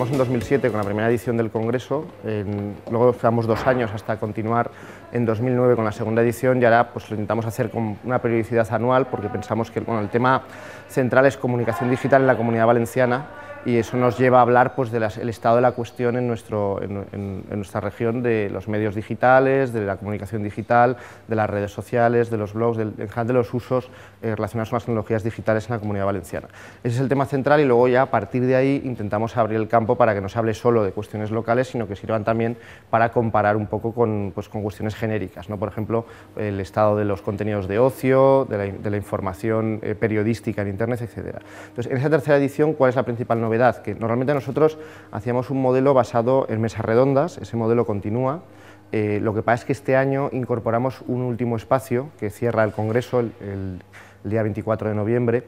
Empezamos en 2007 con la primera edición del Congreso, luego llevamos 2 años hasta continuar en 2009 con la segunda edición y ahora pues, lo intentamos hacer con una periodicidad anual porque pensamos que el tema central es comunicación digital en la Comunidad Valenciana y eso nos lleva a hablar pues, del estado de la cuestión en nuestra región, de los medios digitales, de la comunicación digital, de las redes sociales, de los blogs, en general de los usos relacionados con las tecnologías digitales en la Comunidad Valenciana. Ese es el tema central y luego ya a partir de ahí intentamos abrir el campo para que no se hable solo de cuestiones locales, sino que sirvan también para comparar un poco con cuestiones genéricas, ¿no? Por ejemplo, el estado de los contenidos de ocio, de la información periodística en Internet, etc. Entonces, en esa tercera edición, ¿cuál es la principal novedad? Que normalmente nosotros hacíamos un modelo basado en mesas redondas, ese modelo continúa. Lo que pasa es que este año incorporamos un último espacio que cierra el Congreso el día 24 de noviembre,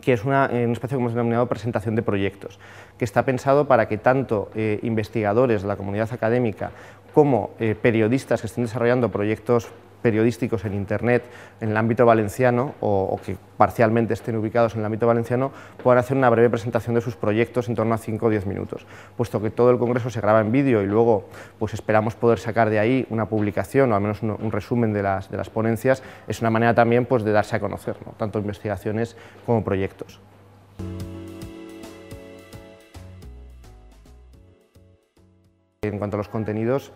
que es un espacio que hemos denominado presentación de proyectos, que está pensado para que tanto investigadores de la comunidad académica como periodistas que estén desarrollando proyectos periodísticos en Internet en el ámbito valenciano o que parcialmente estén ubicados en el ámbito valenciano puedan hacer una breve presentación de sus proyectos en torno a 5 o 10 minutos. Puesto que todo el congreso se graba en vídeo y luego pues esperamos poder sacar de ahí una publicación o al menos un resumen de las ponencias, es una manera también pues, de darse a conocer, ¿no? Tanto investigaciones como proyectos. En cuanto a los contenidos,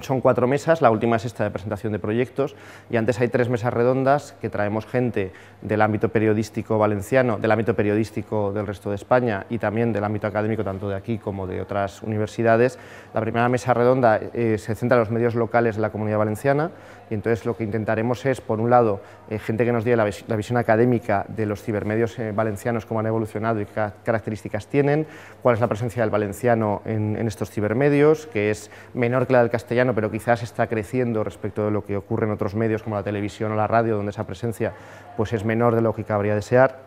son 4 mesas, la última es esta de presentación de proyectos y antes hay 3 mesas redondas que traemos gente del ámbito periodístico valenciano, del ámbito periodístico del resto de España y también del ámbito académico tanto de aquí como de otras universidades. La primera mesa redonda se centra en los medios locales de la Comunidad Valenciana y entonces lo que intentaremos es, por un lado, gente que nos dé la visión académica de los cibermedios valencianos, cómo han evolucionado y qué características tienen, cuál es la presencia del valenciano en estos cibermedios, que es menor que la del castellano, pero quizás está creciendo respecto de lo que ocurre en otros medios como la televisión o la radio, donde esa presencia pues, es menor de lo que cabría desear.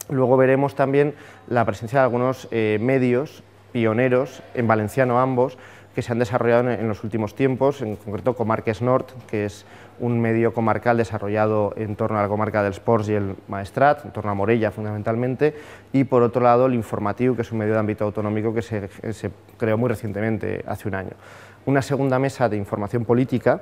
Luego veremos también la presencia de algunos medios pioneros, en valenciano ambos, que se han desarrollado en los últimos tiempos, en concreto Comarques Nord, que es un medio comarcal desarrollado en torno a la comarca del Sports y el Maestrat, en torno a Morella fundamentalmente, y por otro lado el Informatiu, que es un medio de ámbito autonómico que se creó muy recientemente, hace un año. Una segunda mesa de información política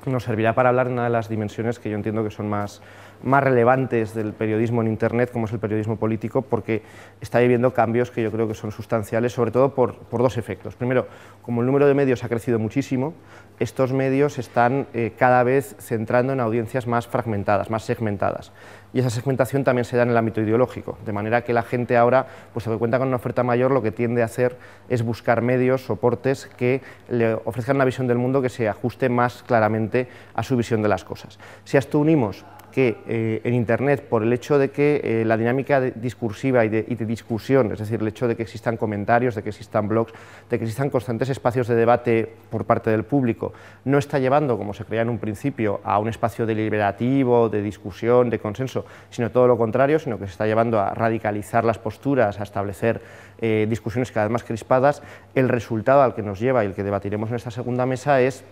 nos servirá para hablar de una de las dimensiones que yo entiendo que son más relevantes del periodismo en Internet, como es el periodismo político, porque está viviendo cambios que yo creo que son sustanciales, sobre todo por 2 efectos. Primero, como el número de medios ha crecido muchísimo, estos medios están cada vez centrando en audiencias más fragmentadas, más segmentadas. Y esa segmentación también se da en el ámbito ideológico, de manera que la gente ahora, puesto que cuenta con una oferta mayor, lo que tiende a hacer es buscar medios, soportes que le ofrezcan una visión del mundo que se ajuste más claramente a su visión de las cosas. Si a esto unimos que en Internet, por el hecho de que la dinámica discursiva y de discusión, es decir, el hecho de que existan comentarios, de que existan blogs, de que existan constantes espacios de debate por parte del público, no está llevando, como se creía en un principio, a un espacio deliberativo, de discusión, de consenso, sino todo lo contrario, sino que se está llevando a radicalizar las posturas, a establecer discusiones cada vez más crispadas, el resultado al que nos lleva y el que debatiremos en esta segunda mesa es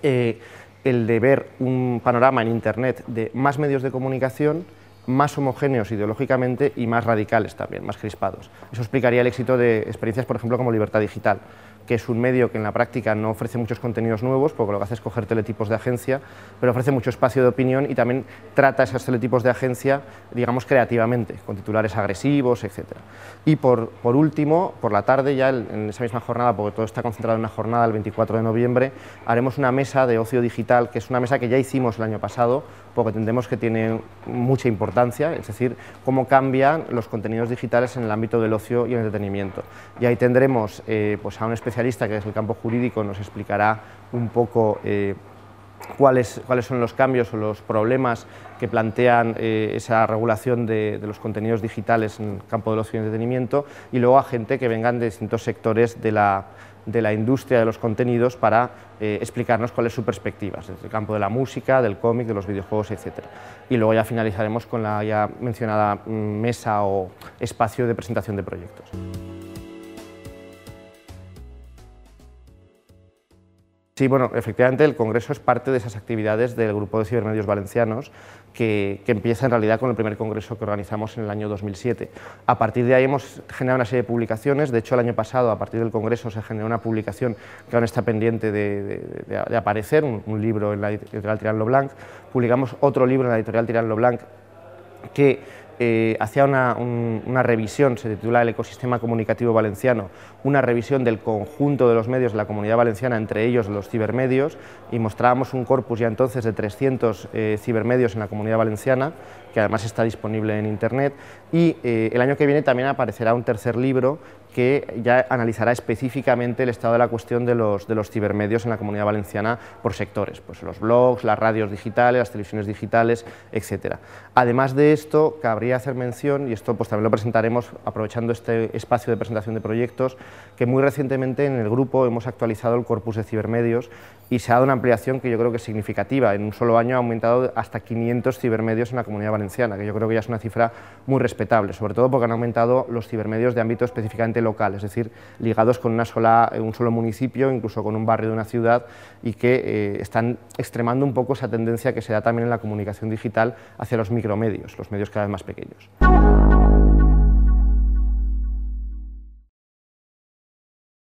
el de ver un panorama en Internet de más medios de comunicación, más homogéneos ideológicamente y más radicales también, más crispados. Eso explicaría el éxito de experiencias, por ejemplo, como Libertad Digital, que es un medio que en la práctica no ofrece muchos contenidos nuevos, porque lo que hace es coger teletipos de agencia, pero ofrece mucho espacio de opinión y también trata esos teletipos de agencia, digamos, creativamente, con titulares agresivos, etc. Y por último, por la tarde, ya en esa misma jornada, porque todo está concentrado en una jornada el 24 de noviembre, haremos una mesa de ocio digital, que es una mesa que ya hicimos el año pasado, porque entendemos que tiene mucha importancia, es decir, cómo cambian los contenidos digitales en el ámbito del ocio y el entretenimiento. Y ahí tendremos pues a un especialista que desde el campo jurídico nos explicará un poco cuáles son los cambios o los problemas que plantean esa regulación de los contenidos digitales en el campo del ocio y entretenimiento, y luego a gente que vengan de distintos sectores de la industria de los contenidos para explicarnos cuál es su perspectiva, desde el campo de la música, del cómic, de los videojuegos, etc. Y luego ya finalizaremos con la ya mencionada mesa o espacio de presentación de proyectos. Sí, bueno, efectivamente el Congreso es parte de esas actividades del Grupo de Cibermedios Valencianos que empieza en realidad con el primer congreso que organizamos en el año 2007. A partir de ahí hemos generado una serie de publicaciones. De hecho, el año pasado, a partir del congreso, se generó una publicación que aún está pendiente de aparecer, un libro en la editorial Tirant lo Blanc. Publicamos otro libro en la editorial Tirant lo Blanc que hacía una revisión, se titula El ecosistema comunicativo valenciano, una revisión del conjunto de los medios de la Comunidad Valenciana, entre ellos los cibermedios, y mostrábamos un corpus ya entonces de 300 cibermedios en la Comunidad Valenciana, que además está disponible en Internet, y el año que viene también aparecerá un tercer libro que ya analizará específicamente el estado de la cuestión de los cibermedios en la Comunidad Valenciana por sectores, pues los blogs, las radios digitales, las televisiones digitales, etc. Además de esto, cabría hacer mención, y esto pues también lo presentaremos aprovechando este espacio de presentación de proyectos, que muy recientemente en el grupo hemos actualizado el corpus de cibermedios y se ha dado una ampliación que yo creo que es significativa. En un solo año ha aumentado hasta 500 cibermedios en la Comunidad Valenciana, que yo creo que ya es una cifra muy respetable, sobre todo porque han aumentado los cibermedios de ámbito específicamente local, es decir, ligados con un solo municipio, incluso con un barrio de una ciudad, y que están extremando un poco esa tendencia que se da también en la comunicación digital hacia los micromedios, los medios cada vez más pequeños.